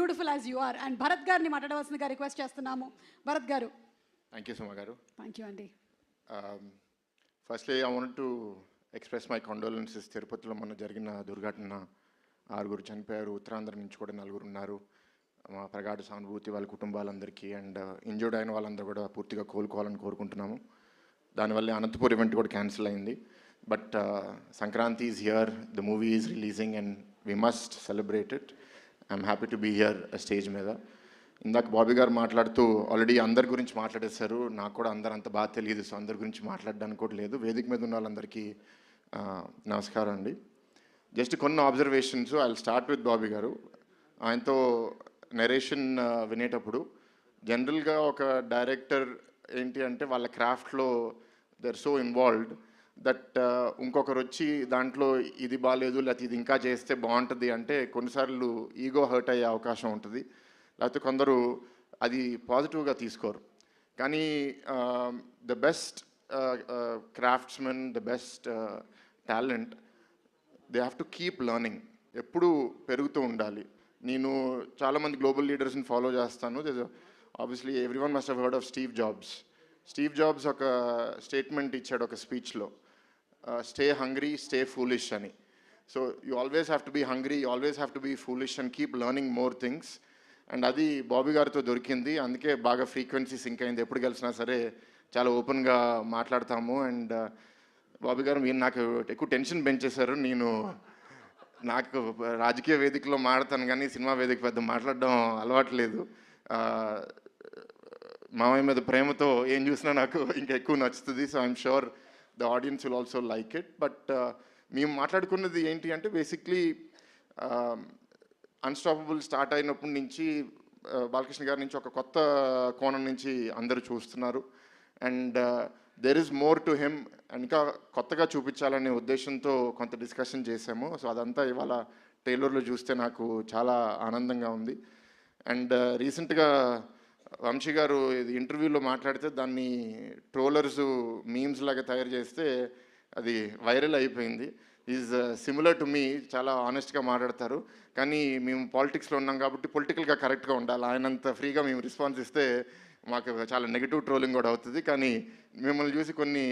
Beautiful as you are. And Bharat గారిని మాట్లాడవలసిందిగా request చేస్తున్నాము. భరత్ గారు. థ్యాంక్ యూ సుమ గారు. థ్యాంక్ యూ అండి. Firstly I want to express my condolences. తిరుపతిలో మొన్న జరిగిన దుర్ఘటన, 6 చనిపోయారు, ఉత్తరాంధ్ర నుంచి కూడా 4 ఉన్నారు. మా ప్రగాఢ సానుభూతి వాళ్ళ కుటుంబాలందరికీ. అండ్ ఇంజర్డ్ అయిన వాళ్ళందరూ కూడా పూర్తిగా కోలుకోవాలని కోరుకుంటున్నాము. దానివల్ల అనంతపూర్ ఈవెంట్ కూడా క్యాన్సిల్ అయింది. But Sankranti is here, the movie is releasing and we must celebrate it. I'm happy to be here stage మీద. ఇందాక బాబీ గారు మాట్లాడుతూ ఆల్రెడీ అందరి గురించి మాట్లాడేశారు. నాకు కూడా అందరు అంత బాగా తెలియదు, సో అందరి గురించి మాట్లాడడానికి కూడా లేదు. వేదిక మీద ఉన్న వాళ్ళందరికీ నమస్కారం అండి. జస్ట్ కొన్ని observations. I will start with Bobby గారు. ఆయనతో నెరేషన్ వినేటప్పుడు జనరల్గా ఒక డైరెక్టర్ ఏంటి అంటే వాళ్ళ క్రాఫ్ట్లో they are so involved that ఇంకొకరు వచ్చి దాంట్లో ఇది బాగాలేదు లేకపోతే ఇది ఇంకా చేస్తే బాగుంటుంది అంటే కొన్నిసార్లు ఈగో హర్ట్ అయ్యే అవకాశం ఉంటుంది. లేకపోతే కొందరు అది పాజిటివ్గా తీసుకోరు. కానీ the best craftsmen, the best talent, they have to keep learning. ఎప్పుడూ పెరుగుతూ ఉండాలి. నేను చాలామంది గ్లోబల్ లీడర్స్ని ఫాలో చేస్తాను. Obviously everyone must have heard of Steve Jobs. Steve Jobs ఒక స్టేట్మెంట్ ఇచ్చాడు ఒక స్పీచ్లో, స్టే హంగ్రీ, స్టే ఫూలిష్ అని. So you always have to be hungry, you always have to be foolish and keep learning more things. And అది బాబీ గారితో దొరికింది. అందుకే బాగా ఫ్రీక్వెన్సీ సింక్ అయింది. ఎప్పుడు కలిసినా సరే చాలా ఓపెన్గా మాట్లాడతాము. అండ్ బాబీ గారు మీరు నాకు ఎక్కువ టెన్షన్ పెంచేశారు. నాకు రాజకీయ వేదికలో మాట్లాడతాను కానీ సినిమా వేదిక పెద్ద మాట్లాడడం అలవాట్లేదు. మామయ్య మీద ప్రేమతో ఏం చూసినా నాకు ఇంకా ఎక్కువ నచ్చుతుంది. So I'm sure the audience will also like it. But మేము మాట్లాడుకున్నది ఏంటి అంటే బేసిక్లీ అన్స్టాపబుల్ స్టార్ట్ అయినప్పటి నుంచి బాలకృష్ణ గారి నుంచి ఒక కొత్త కోణం నుంచి అందరూ చూస్తున్నారు. And there is more to him. ఇంకా కొత్తగా చూపించాలనే ఉద్దేశంతో కొంత డిస్కషన్ చేశాము. సో అదంతా ఇవాళ ట్రైలర్లో చూస్తే నాకు చాలా ఆనందంగా ఉంది. అండ్ రీసెంట్గా వంశీ గారు ఇది ఇంటర్వ్యూలో మాట్లాడితే దాన్ని ట్రోలర్స్ మీమ్స్ లాగా తయారు చేస్తే అది వైరల్ అయిపోయింది. ఈజ్ సిమిలర్ టు మీ, చాలా ఆనెస్ట్గా మాట్లాడతారు. కానీ మేము పాలిటిక్స్లో ఉన్నాం కాబట్టి పొలిటికల్గా కరెక్ట్గా ఉండాలి. ఆయనంత ఫ్రీగా మేము రెస్పాన్స్ ఇస్తే మాకు చాలా నెగిటివ్ ట్రోలింగ్ కూడా అవుతుంది. కానీ మిమ్మల్ని చూసి కొన్ని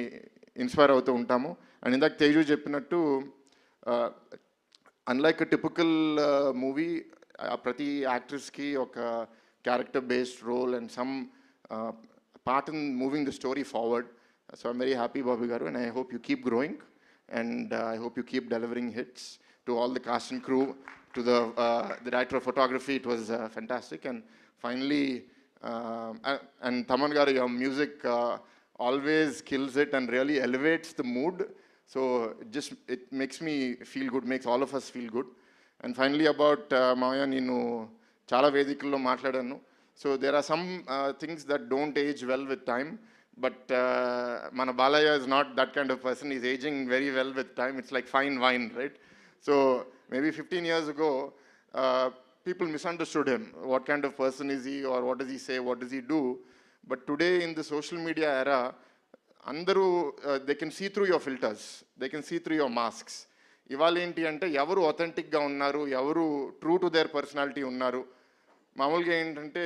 ఇన్స్పైర్ అవుతూ ఉంటాము. అండ్ ఇందాక తేజు చెప్పినట్టు అన్లైక్ టిపికల్ మూవీ, ప్రతి యాక్ట్రెస్కి ఒక character based role and some part in moving the story forward. So I'm very happy Bobby గారు and I hope you keep growing. And I hope you keep delivering hits. To all the cast and crew, to the director of photography, it was fantastic. And finally, and Taman garu, your music always kills it and really elevates the mood. So it makes me feel good, makes all of us feel good. And finally about Maya, nenu chala vedikalo maatladanu. So there are some things that don't age well with time. But Mana Balaya is not that kind of person. He's aging very well with time. It's like fine wine, right? So maybe 15 years ago, people misunderstood him. What kind of person is he, or what does he say, what does he do? But today in the social media era, andaru they can see through your filters. They can see through your masks. Ivala enti ante evaru authentic ga unnaru, evaru true to their personality unnaru. మామూలుగా ఏంటంటే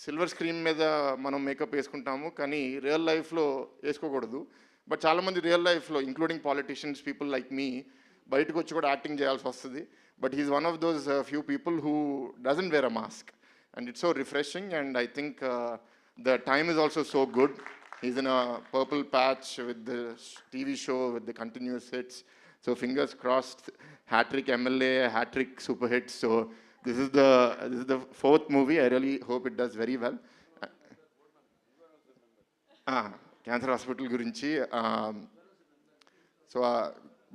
silver screen మీద మనం makeup వేసుకుంటాము కానీ real లైఫ్లో వేసుకోకూడదు. But చాలామంది real లైఫ్లో including politicians, people like me, బయటకు వచ్చి కూడా యాక్టింగ్ చేయాల్సి వస్తుంది. But he's one of those few people who doesn't wear a mask and it's so refreshing. And I think the time is also so good. He's in a purple patch with the TV show with the continuous hits. So fingers crossed, hat trick MLA, hat trick super hits. So this is the 4th movie. I really hope it does very well. Cancer hospital గురించి, so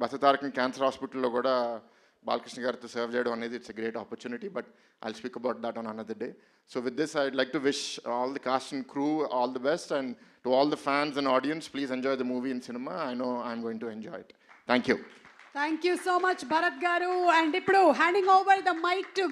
Basavatarakam cancer హాస్పిటల్లో కూడా బాలకృష్ణ గారితో serve చేయడం అనేది it's a great opportunity. But I'll speak about that on another day. So with this I'd like to wish all the cost and crew all the best. And to all the fans and audience, please enjoy the movie in cinema. I know I'm going to enjoy it. Thank you. Thank you so much Bharat గారు. And ఇప్పుడు handing over the mic to